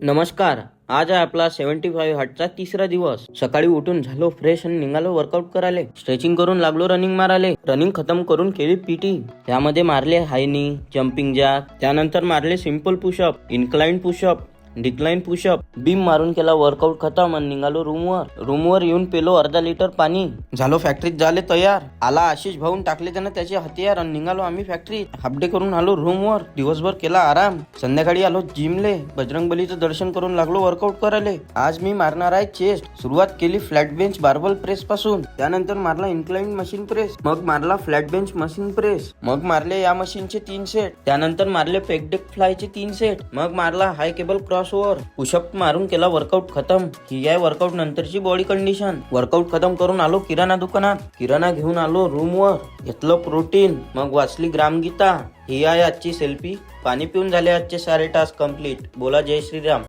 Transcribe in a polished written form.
नमस्कार. आज आहे आपला 75 हार्टचा तिसरा दिवस. सकाळी उठून झालो फ्रेश आणि निघालो वर्कआउट करायला. स्ट्रेचिंग करून लागलो रनिंग मारायला. रनिंग खतम करून केली पीटी. त्यामध्ये मारले हाय नी, जम्पिंग जॅक, त्यानंतर मारले simple pushup, incline pushup, decline pushup, beam मारून केला वर्कआउट खतम आणि निघालो रूमवर येऊन पेलो अर्धा लिटर पाणी. झालो फॅक्टरीत झाले तयार. आला आशिष भाऊन टाकले त्यानं त्याचे हथियार आणि निघालो आम्ही फॅक्टरीत. हाफ डे करून आलो रूमवर. दिवसभर केला आराम. संध्याकाळी आलो जिमले. बजरंगबलीचं दर्शन करून लागलो वर्कआउट करायला. आज मी मारणार आहे चेस्ट. सुरुवात केली फ्लॅट बेंच बार्बल प्रेस पासून. त्यानंतर मारला इन्क्लाइन मशीन प्रेस, मग मारला फ्लॅट बेंच मशीन प्रेस, मग मारले या मशीनचे 3 सेट, त्यानंतर मारले पेकडेक फ्लायचे 3 सेट, मग मारला हाय केबल क्रॉसओव्हर. पुशअप मारून केला वर्कआउट खतम. ही आहे वर्कआउट नंतरची बॉडी कंडिशन. वर्कआउट खतम करून आलो किराणा दुकानात. किराणा घेऊन आलो रूमवर. घेतलं प्रोटीन, मग वाचली ग्रामगीता. ही आहे आजची सेल्फी. पाणी पिऊन झाले आजचे सारे टास्क कंप्लीट. बोला जय श्रीराम.